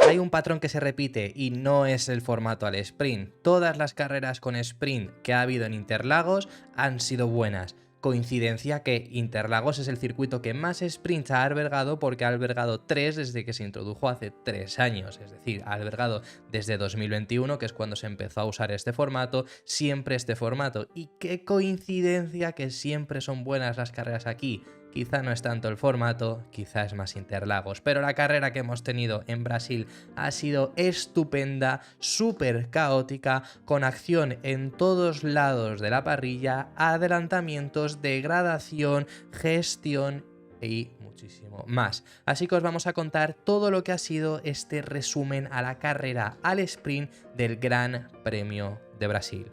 Hay un patrón que se repite y no es el formato al sprint. Todas las carreras con sprint que ha habido en Interlagos han sido buenas. Coincidencia que Interlagos es el circuito que más sprints ha albergado porque ha albergado 3 desde que se introdujo hace 3 años, es decir, ha albergado desde 2021, que es cuando se empezó a usar este formato, siempre este formato. Y qué coincidencia que siempre son buenas las carreras aquí. Quizá no es tanto el formato, quizá es más Interlagos, pero la carrera que hemos tenido en Brasil ha sido estupenda, súper caótica, con acción en todos lados de la parrilla, adelantamientos, degradación, gestión y muchísimo más. Así que os vamos a contar todo lo que ha sido este resumen a la carrera al sprint del Gran Premio de Brasil.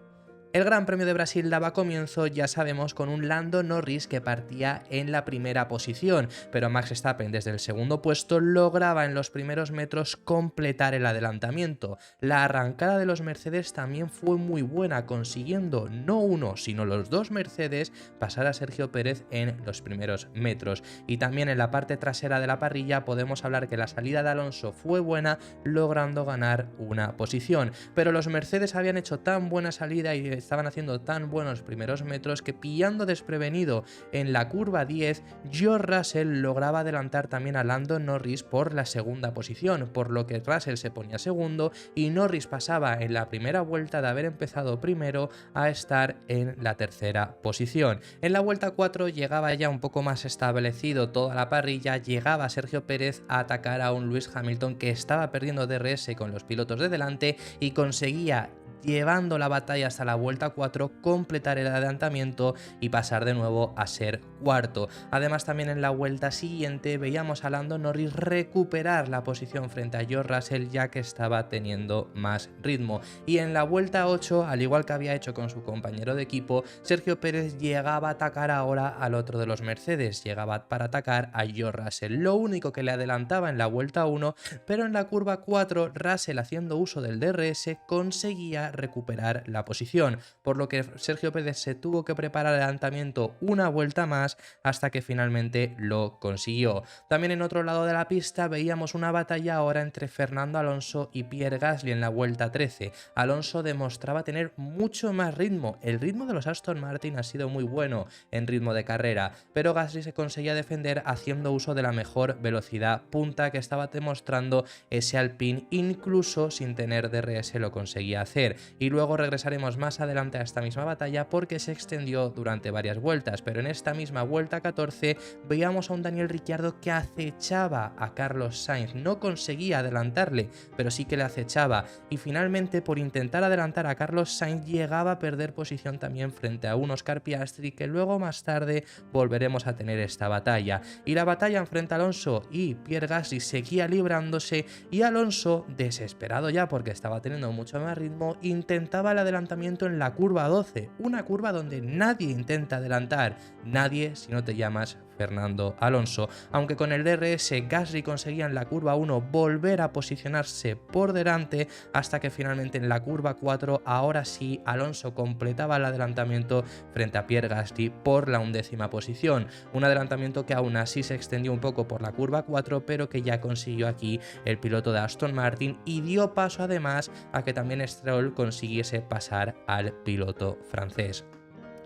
El Gran Premio de Brasil daba comienzo, ya sabemos, con un Lando Norris que partía en la primera posición, pero Max Verstappen desde el segundo puesto lograba en los primeros metros completar el adelantamiento. La arrancada de los Mercedes también fue muy buena, consiguiendo no uno, sino los dos Mercedes pasar a Sergio Pérez en los primeros metros. Y también en la parte trasera de la parrilla podemos hablar que la salida de Alonso fue buena, logrando ganar una posición. Pero los Mercedes habían hecho tan buena salida y estaban haciendo tan buenos primeros metros que, pillando desprevenido en la curva 10, George Russell lograba adelantar también a Lando Norris por la segunda posición, por lo que Russell se ponía segundo y Norris pasaba en la primera vuelta de haber empezado primero a estar en la tercera posición. En la vuelta 4 llegaba ya un poco más establecido toda la parrilla, llegaba Sergio Pérez a atacar a un Lewis Hamilton que estaba perdiendo DRS con los pilotos de delante y conseguía, llevando la batalla hasta la vuelta 4, completar el adelantamiento y pasar de nuevo a ser cuarto. Además, también en la vuelta siguiente veíamos a Lando Norris recuperar la posición frente a George Russell, ya que estaba teniendo más ritmo. Y en la vuelta 8, al igual que había hecho con su compañero de equipo, Sergio Pérez llegaba a atacar ahora al otro de los Mercedes, llegaba para atacar a George Russell. Lo único que le adelantaba en la vuelta 1, pero en la curva 4, Russell, haciendo uso del DRS, conseguía recuperar la posición, por lo que Sergio Pérez se tuvo que preparar el adelantamiento una vuelta más hasta que finalmente lo consiguió. También en otro lado de la pista veíamos una batalla ahora entre Fernando Alonso y Pierre Gasly en la vuelta 13. Alonso demostraba tener mucho más ritmo, el ritmo de los Aston Martin ha sido muy bueno en ritmo de carrera, pero Gasly se conseguía defender haciendo uso de la mejor velocidad punta que estaba demostrando ese Alpine, incluso sin tener DRS lo conseguía hacer. Y luego regresaremos más adelante a esta misma batalla porque se extendió durante varias vueltas, pero en esta misma vuelta 14 veíamos a un Daniel Ricciardo que acechaba a Carlos Sainz, no conseguía adelantarle, pero sí que le acechaba, y finalmente, por intentar adelantar a Carlos Sainz, llegaba a perder posición también frente a un Oscar Piastri, que luego más tarde volveremos a tener esta batalla. Y la batalla enfrente a Alonso y Pierre Gasly seguía librándose, y Alonso, desesperado ya porque estaba teniendo mucho más ritmo, intentaba el adelantamiento en la curva 12, una curva donde nadie intenta adelantar, nadie si no te llamas Fernando Alonso, aunque con el DRS Gasly conseguía en la curva 1 volver a posicionarse por delante, hasta que finalmente en la curva 4 ahora sí Alonso completaba el adelantamiento frente a Pierre Gasly por la 11ª posición, un adelantamiento que aún así se extendió un poco por la curva 4, pero que ya consiguió aquí el piloto de Aston Martin y dio paso además a que también Stroll consiguiese pasar al piloto francés.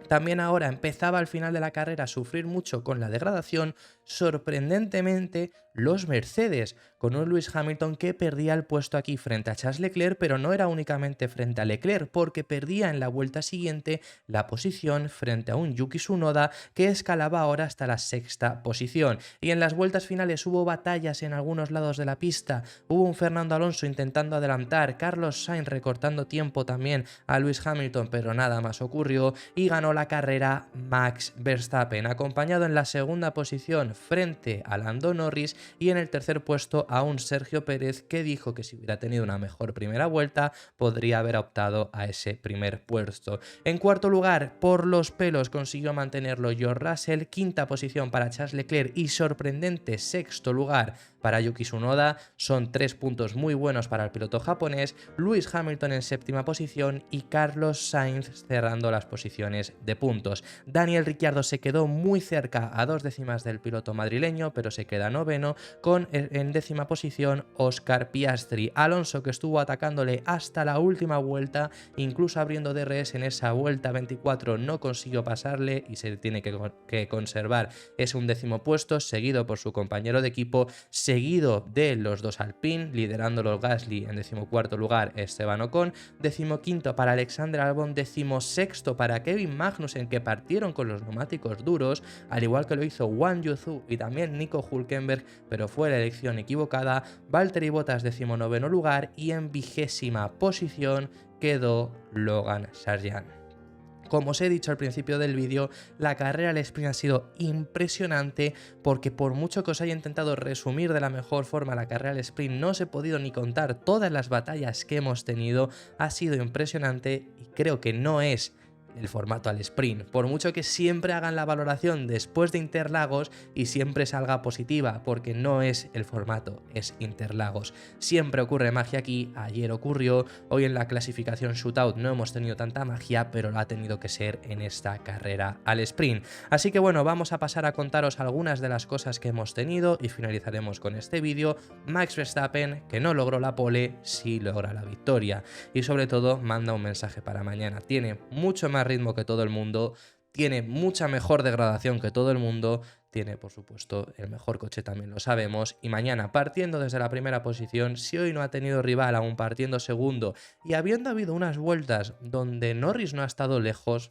También ahora empezaba al final de la carrera a sufrir mucho con la degradación, sorprendentemente los Mercedes, con un Lewis Hamilton que perdía el puesto aquí frente a Charles Leclerc, pero no era únicamente frente a Leclerc, porque perdía en la vuelta siguiente la posición frente a un Yuki Tsunoda que escalaba ahora hasta la 6ª posición. Y en las vueltas finales hubo batallas en algunos lados de la pista, hubo un Fernando Alonso intentando adelantar, Carlos Sainz recortando tiempo también a Lewis Hamilton, pero nada más ocurrió y ganó la carrera Max Verstappen, acompañado en la 2ª posición frente a Lando Norris y en el 3er puesto a un Sergio Pérez que dijo que si hubiera tenido una mejor primera vuelta podría haber optado a ese primer puesto. En 4.º lugar, por los pelos consiguió mantenerlo George Russell, 5ª posición para Charles Leclerc y sorprendente 6.º lugar para Yuki Tsunoda, son 3 puntos muy buenos para el piloto japonés, Lewis Hamilton en séptima posición y Carlos Sainz cerrando las posiciones de puntos. Daniel Ricciardo se quedó muy cerca a 2 décimas del piloto madrileño, pero se queda noveno, con en décima posición Oscar Piastri. Alonso, que estuvo atacándole hasta la última vuelta, incluso abriendo DRS en esa vuelta 24, no consiguió pasarle y se tiene que conservar ese 11º puesto, seguido por su compañero de equipo, seguido de los dos Alpine, liderando los Gasly en 14º lugar Esteban Ocon, 15º para Alexander Albon, 16º para Kevin Magnussen, que partieron con los neumáticos duros, al igual que lo hizo Wang Yuzu y también Nico Hülkenberg, pero fue la elección equivocada. Valtteri Bottas 19º lugar y en 20ª posición quedó Logan Sargeant. Como os he dicho al principio del vídeo, la carrera al sprint ha sido impresionante porque por mucho que os haya intentado resumir de la mejor forma la carrera al sprint, no os he podido ni contar todas las batallas que hemos tenido. Ha sido impresionante y creo que no es el formato al sprint, por mucho que siempre hagan la valoración después de Interlagos y siempre salga positiva, porque no es el formato, es Interlagos. Siempre ocurre magia aquí, ayer ocurrió, hoy en la clasificación shootout no hemos tenido tanta magia, pero lo ha tenido que ser en esta carrera al sprint. Así que bueno, vamos a pasar a contaros algunas de las cosas que hemos tenido y finalizaremos con este vídeo. Max Verstappen, que no logró la pole, sí logra la victoria y sobre todo manda un mensaje para mañana. Tiene mucho más ritmo que todo el mundo, tiene mucha mejor degradación que todo el mundo, tiene por supuesto el mejor coche, también lo sabemos, y mañana partiendo desde la primera posición, si hoy no ha tenido rival aún partiendo segundo y habiendo habido unas vueltas donde Norris no ha estado lejos,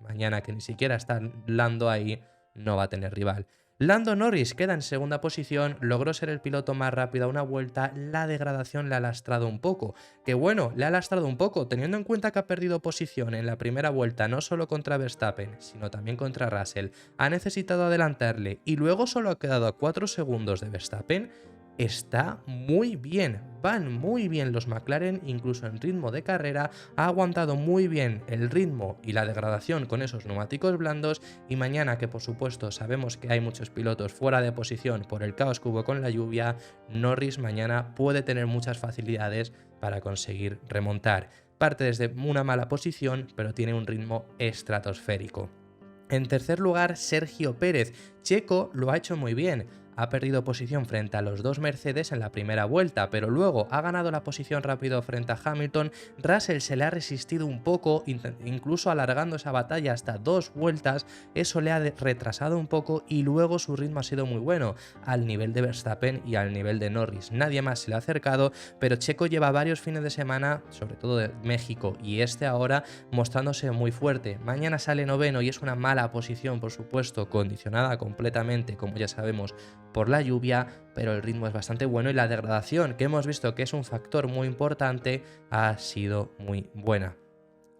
mañana que ni siquiera está Lando ahí, no va a tener rival. Lando Norris queda en segunda posición, logró ser el piloto más rápido a una vuelta, la degradación le ha lastrado un poco. Que bueno, le ha lastrado un poco, teniendo en cuenta que ha perdido posición en la primera vuelta no solo contra Verstappen, sino también contra Russell. Ha necesitado adelantarle y luego solo ha quedado a 4 segundos de Verstappen. Está muy bien, van muy bien los McLaren, incluso en ritmo de carrera, ha aguantado muy bien el ritmo y la degradación con esos neumáticos blandos y mañana, que por supuesto sabemos que hay muchos pilotos fuera de posición por el caos que hubo con la lluvia, Norris mañana puede tener muchas facilidades para conseguir remontar. Parte desde una mala posición, pero tiene un ritmo estratosférico. En tercer lugar, Sergio Pérez. Checo lo ha hecho muy bien. Ha perdido posición frente a los dos Mercedes en la primera vuelta, pero luego ha ganado la posición rápido frente a Hamilton. Russell se le ha resistido un poco, incluso alargando esa batalla hasta 2 vueltas. Eso le ha retrasado un poco y luego su ritmo ha sido muy bueno, al nivel de Verstappen y al nivel de Norris. Nadie más se le ha acercado, pero Checo lleva varios fines de semana, sobre todo de México y este ahora, mostrándose muy fuerte. Mañana sale noveno y es una mala posición, por supuesto, condicionada completamente, como ya sabemos, por la lluvia, pero el ritmo es bastante bueno y la degradación, que hemos visto que es un factor muy importante, ha sido muy buena.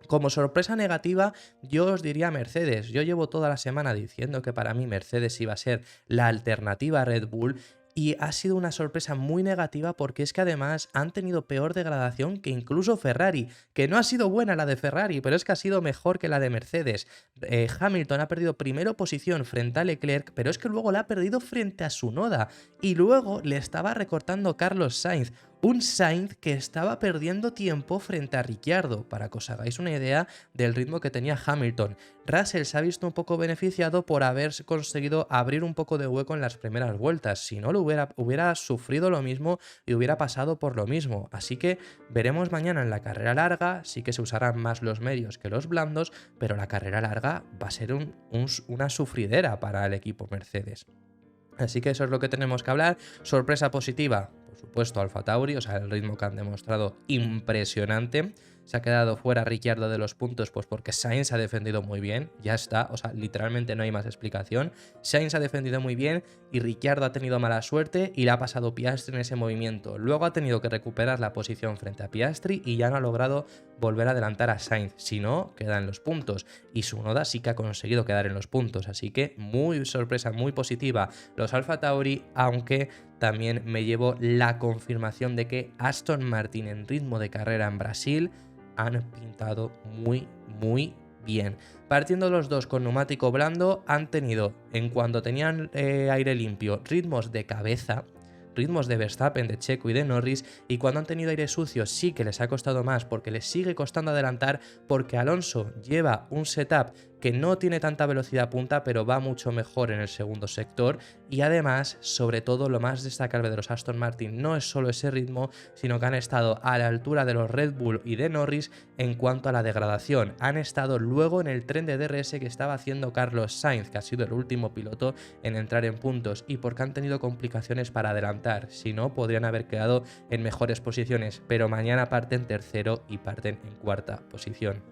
Como sorpresa negativa, yo os diría Mercedes. Yo llevo toda la semana diciendo que para mí Mercedes iba a ser la alternativa a Red Bull. Y ha sido una sorpresa muy negativa porque es que además han tenido peor degradación que incluso Ferrari, que no ha sido buena la de Ferrari, pero es que ha sido mejor que la de Mercedes. Hamilton ha perdido primera posición frente a Leclerc, pero es que luego la ha perdido frente a Tsunoda y luego le estaba recortando Carlos Sainz. Un Sainz que estaba perdiendo tiempo frente a Ricciardo, para que os hagáis una idea del ritmo que tenía Hamilton. Russell se ha visto un poco beneficiado por haber conseguido abrir un poco de hueco en las primeras vueltas, si no lo hubiera sufrido lo mismo y hubiera pasado por lo mismo. Así que veremos mañana en la carrera larga, sí que se usarán más los medios que los blandos, pero la carrera larga va a ser una sufridera para el equipo Mercedes. Así que eso es lo que tenemos que hablar. Sorpresa positiva, por supuesto, Alfa Tauri, o sea, el ritmo que han demostrado impresionante. Se ha quedado fuera Ricciardo de los puntos, pues porque Sainz ha defendido muy bien, ya está, o sea, literalmente no hay más explicación. Sainz ha defendido muy bien y Ricciardo ha tenido mala suerte y le ha pasado Piastri en ese movimiento. Luego ha tenido que recuperar la posición frente a Piastri y ya no ha logrado volver a adelantar a Sainz, si no, queda en los puntos. Y Tsunoda sí que ha conseguido quedar en los puntos, así que muy sorpresa, muy positiva los Alfa Tauri, aunque también me llevo la confirmación de que Aston Martin en ritmo de carrera en Brasil han pintado muy bien. Partiendo los dos con neumático blando, han tenido, en cuanto tenían aire limpio, ritmos de cabeza. ritmos de Verstappen, de Checo y de Norris, y cuando han tenido aire sucio sí que les ha costado más porque les sigue costando adelantar, porque Alonso lleva un setup que no tiene tanta velocidad punta, pero va mucho mejor en el segundo sector, y además, sobre todo, lo más destacable de los Aston Martin no es solo ese ritmo, sino que han estado a la altura de los Red Bull y de Norris en cuanto a la degradación. Han estado luego en el tren de DRS que estaba haciendo Carlos Sainz, que ha sido el último piloto en entrar en puntos, y porque han tenido complicaciones para adelantar, si no podrían haber quedado en mejores posiciones, pero mañana parten tercero y parten en cuarta posición.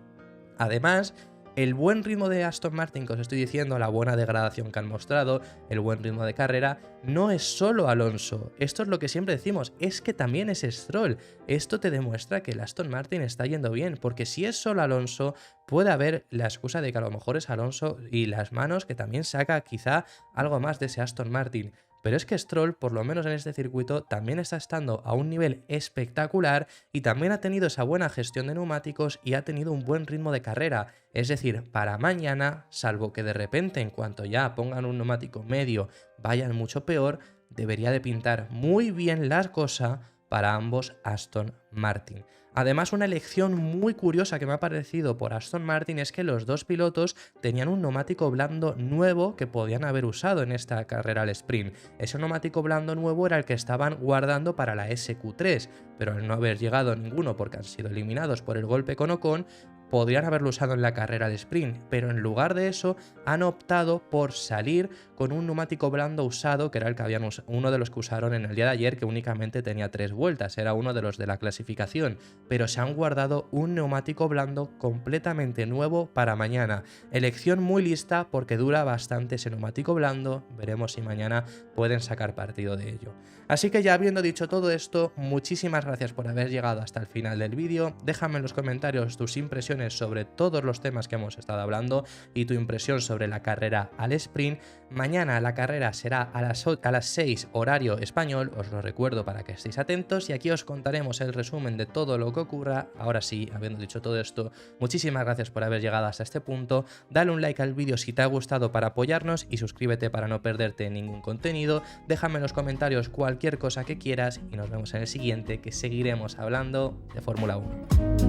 Además, el buen ritmo de Aston Martin que os estoy diciendo, la buena degradación que han mostrado, el buen ritmo de carrera, no es solo Alonso. Esto es lo que siempre decimos, es que también es Stroll. Esto te demuestra que el Aston Martin está yendo bien, porque si es solo Alonso, puede haber la excusa de que a lo mejor es Alonso y las manos que también saca quizá algo más de ese Aston Martin. Pero es que Stroll, por lo menos en este circuito, también está estando a un nivel espectacular y también ha tenido esa buena gestión de neumáticos y ha tenido un buen ritmo de carrera. Es decir, para mañana, salvo que de repente en cuanto ya pongan un neumático medio vayan mucho peor, debería de pintar muy bien la cosa para ambos Aston Martin. Además, una elección muy curiosa que me ha parecido por Aston Martin es que los dos pilotos tenían un neumático blando nuevo que podían haber usado en esta carrera al sprint. Ese neumático blando nuevo era el que estaban guardando para la SQ3, pero al no haber llegado ninguno porque han sido eliminados por el golpe con Ocon, podrían haberlo usado en la carrera al sprint, pero en lugar de eso han optado por salir con un neumático blando usado, que era el que habían uno de los que usaron en el día de ayer, que únicamente tenía 3 vueltas, era uno de los de la clasificación, pero se han guardado un neumático blando completamente nuevo para mañana. Elección muy lista porque dura bastante ese neumático blando, veremos si mañana pueden sacar partido de ello. Así que ya habiendo dicho todo esto, muchísimas gracias por haber llegado hasta el final del vídeo, déjame en los comentarios tus impresiones sobre todos los temas que hemos estado hablando y tu impresión sobre la carrera al sprint. Mañana la carrera será a las 6 horario español, os lo recuerdo para que estéis atentos, y aquí os contaremos el resumen de todo lo que ocurra. Ahora sí, habiendo dicho todo esto, muchísimas gracias por haber llegado hasta este punto, dale un like al vídeo si te ha gustado para apoyarnos y suscríbete para no perderte ningún contenido, déjame en los comentarios cualquier cosa que quieras y nos vemos en el siguiente, que seguiremos hablando de Fórmula 1.